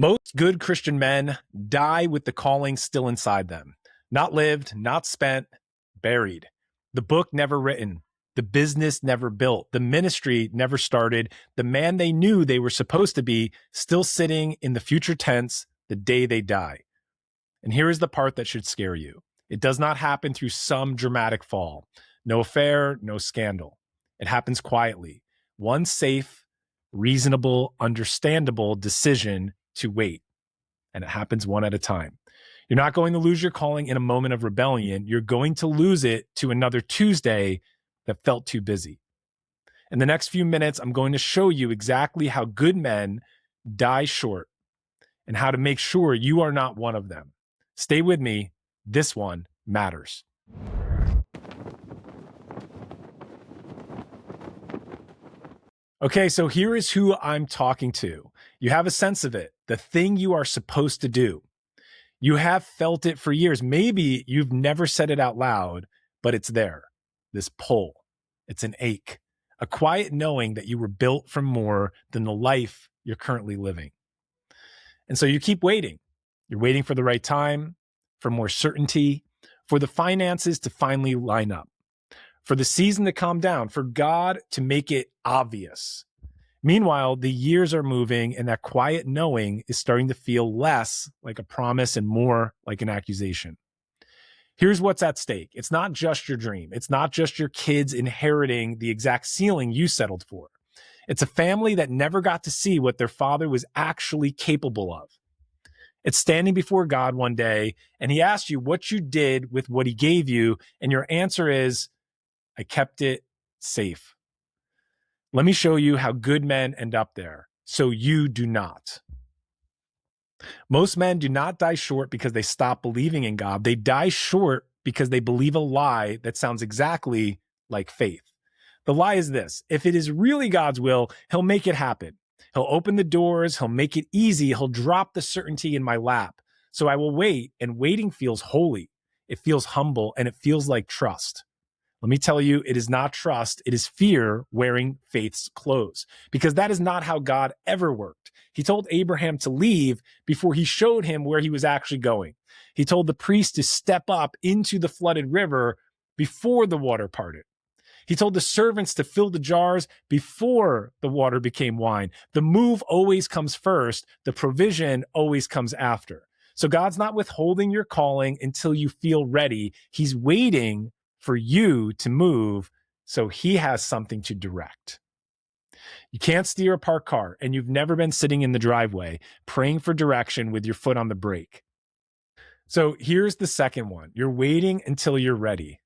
Most good Christian men die with the calling still inside them. Not lived, not spent, buried. The book never written. The business never built. The ministry never started. The man they knew they were supposed to be still sitting in the future tense the day they die. And here is the part that should scare you. It does not happen through some dramatic fall. No affair, no scandal. It happens quietly. One safe, reasonable, understandable decision to wait. And it happens one at a time. You're not going to lose your calling in a moment of rebellion. You're going to lose it to another Tuesday that felt too busy. In the next few minutes, I'm going to show you exactly how good men die short and how to make sure you are not one of them. Stay with me. This one matters. Okay, so here is who I'm talking to. You have a sense of it, the thing you are supposed to do. You have felt it for years. Maybe you've never said it out loud, but it's there. This pull. It's an ache, a quiet knowing that you were built for more than the life you're currently living. And so you keep waiting. You're waiting for the right time, for more certainty, for the finances to finally line up, for the season to calm down, for God to make it obvious. Meanwhile, the years are moving and that quiet knowing is starting to feel less like a promise and more like an accusation. Here's what's at stake. It's not just your dream. It's not just your kids inheriting the exact ceiling you settled for. It's a family that never got to see what their father was actually capable of. It's standing before God one day and he asks you what you did with what he gave you. And your answer is, I kept it safe. Let me show you how good men end up there, so you do not. Most men do not die short because they stop believing in God. They die short because they believe a lie that sounds exactly like faith. The lie is this: if it is really God's will, he'll make it happen. He'll open the doors, he'll make it easy, he'll drop the certainty in my lap. So I will wait, and waiting feels holy. It feels humble, and it feels like trust. Let me tell you, it is not trust. It is fear wearing faith's clothes, because that is not how God ever worked. He told Abraham to leave before he showed him where he was actually going. He told the priest to step up into the flooded river before the water parted. He told the servants to fill the jars before the water became wine. The move always comes first. The provision always comes after. So God's not withholding your calling until you feel ready. He's waiting for you to move so he has something to direct. You can't steer a parked car, and you've never been sitting in the driveway praying for direction with your foot on the brake. So here's the second one. You're waiting until you're ready.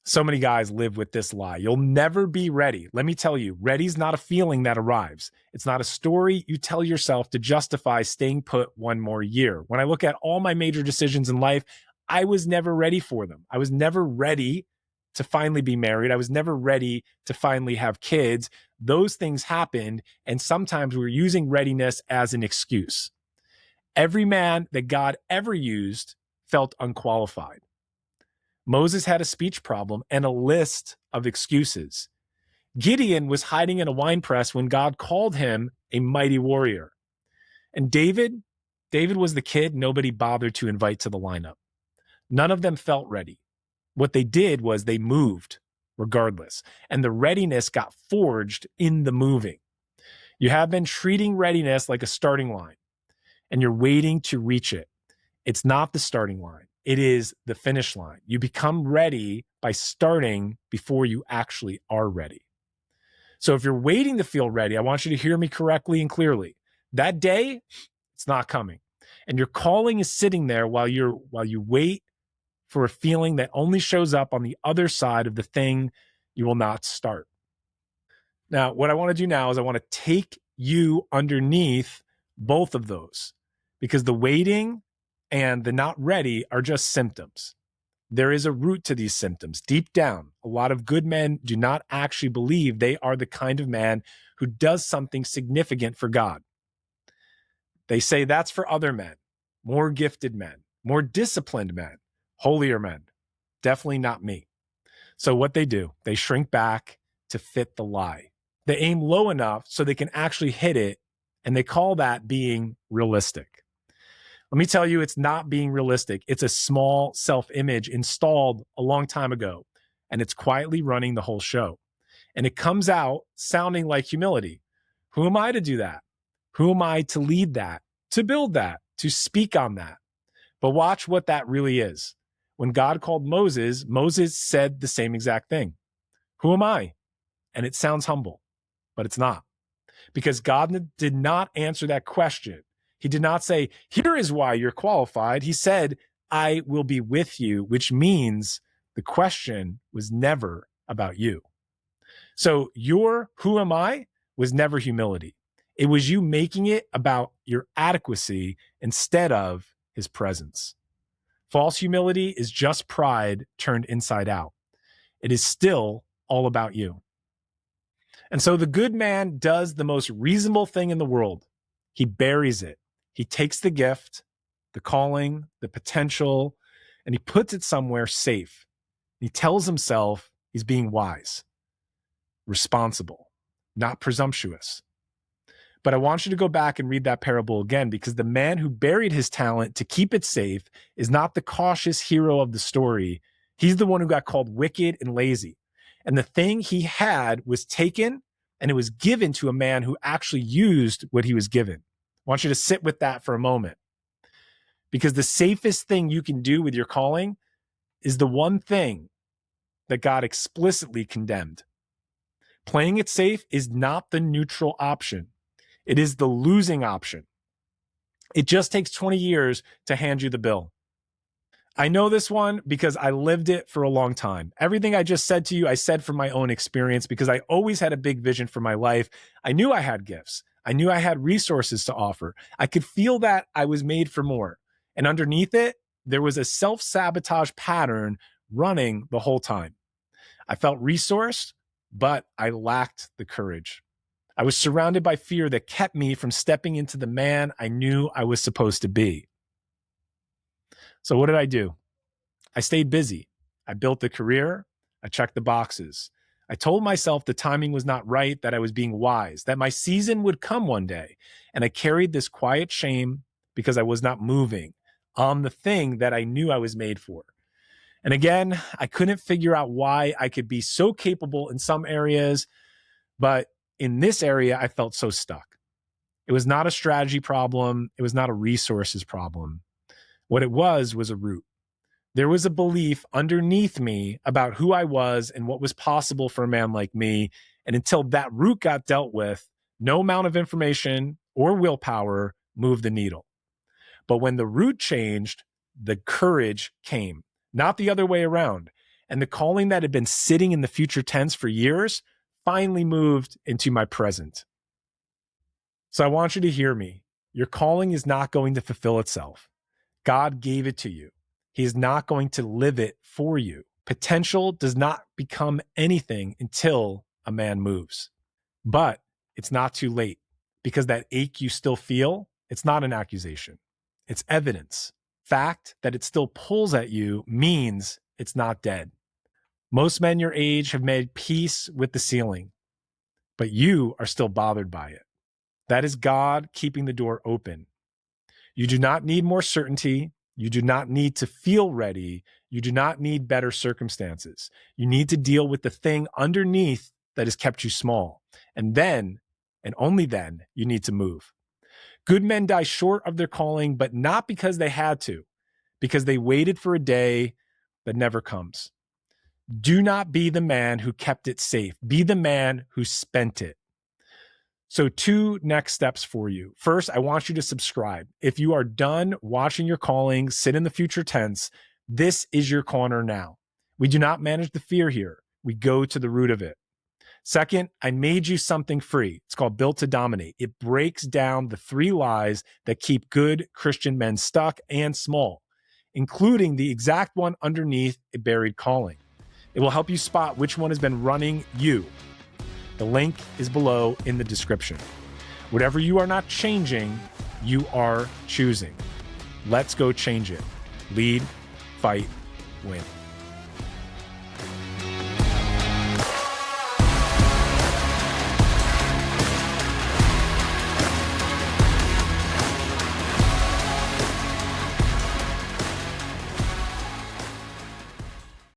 So many guys live with this lie. You'll never be ready. Let me tell you, ready's not a feeling that arrives. It's not a story you tell yourself to justify staying put one more year. When I look at all my major decisions in life, I was never ready for them. I was never ready to finally be married. I was never ready to finally have kids. Those things happened, and sometimes we're using readiness as an excuse. Every man that God ever used felt unqualified. Moses had a speech problem and a list of excuses. Gideon was hiding in a wine press when God called him a mighty warrior. And David was the kid nobody bothered to invite to the lineup. None of them felt ready. What they did was they moved regardless, and the readiness got forged in the moving. You have been treating readiness like a starting line, and you're waiting to reach it. It's not the starting line. It is the finish line. You become ready by starting before you actually are ready. So if you're waiting to feel ready, I want you to hear me correctly and clearly. That day, it's not coming. And your calling is sitting there while you wait for a feeling that only shows up on the other side of the thing you will not start. Now, what I want to do now is I want to take you underneath both of those, because the waiting and the not ready are just symptoms. There is a root to these symptoms. Deep down, a lot of good men do not actually believe they are the kind of man who does something significant for God. They say that's for other men, more gifted men, more disciplined men, holier men. Definitely not me. So what they do, they shrink back to fit the lie. They aim low enough so they can actually hit it And they call that being realistic. Let me tell you, it's not being realistic. It's a small self-image installed a long time ago, and it's quietly running the whole show. And it comes out sounding like humility. Who am I to do that? Who am I to lead that, to build that, to speak on that? But watch what that really is. When God called Moses, Moses said the same exact thing. Who am I? And it sounds humble, but it's not. Because God did not answer that question. He did not say, here is why you're qualified. He said, I will be with you, which means the question was never about you. So your who am I was never humility. It was you making it about your adequacy instead of his presence. False humility is just pride turned inside out. It is still all about you. And so the good man does the most reasonable thing in the world. He buries it. He takes the gift, the calling, the potential, and he puts it somewhere safe. He tells himself he's being wise, responsible, not presumptuous. But I want you to go back and read that parable again, because the man who buried his talent to keep it safe is not the cautious hero of the story. He's the one who got called wicked and lazy. And the thing he had was taken, and it was given to a man who actually used what he was given. I want you to sit with that for a moment, because the safest thing you can do with your calling is the one thing that God explicitly condemned. Playing it safe is not the neutral option. It is the losing option. It just takes 20 years to hand you the bill. I know this one because I lived it for a long time. Everything I just said to you, I said from my own experience, because I always had a big vision for my life. I knew I had gifts. I knew I had resources to offer. I could feel that I was made for more. And underneath it, there was a self-sabotage pattern running the whole time. I felt resourced, but I lacked the courage. I was surrounded by fear that kept me from stepping into the man I knew I was supposed to be. So what did I do? I stayed busy. I built the career. I checked the boxes. I told myself the timing was not right, that I was being wise, that my season would come one day. And I carried this quiet shame because I was not moving on the thing that I knew I was made for. And again, I couldn't figure out why I could be so capable in some areas, but in this area, I felt so stuck. It was not a strategy problem. It was not a resources problem. What it was a root. There was a belief underneath me about who I was and what was possible for a man like me. And until that root got dealt with, no amount of information or willpower moved the needle. But when the root changed, the courage came, not the other way around. And the calling that had been sitting in the future tense for years finally moved into my present. So I want you to hear me. Your calling is not going to fulfill itself. God gave it to you. He is not going to live it for you. Potential does not become anything until a man moves. But it's not too late, because that ache you still feel, it's not an accusation. It's evidence. Fact that it still pulls at you means it's not dead. Most men your age have made peace with the ceiling, but you are still bothered by it. That is God keeping the door open. You do not need more certainty. You do not need to feel ready. You do not need better circumstances. You need to deal with the thing underneath that has kept you small. And then, and only then, you need to move. Good men die short of their calling, but not because they had to, because they waited for a day that never comes. Do not be the man who kept it safe. Be the man who spent it. So 2 next steps for you. First, I want you to subscribe. If you are done watching your calling sit in the future tense, this is your corner now. We do not manage the fear here. We go to the root of it. Second, I made you something free. It's called Built to Dominate. It breaks down the 3 lies that keep good Christian men stuck and small, including the exact one underneath a buried calling. It will help you spot which one has been running you. The link is below in the description. Whatever you are not changing, you are choosing. Let's go change it. Lead, fight, win.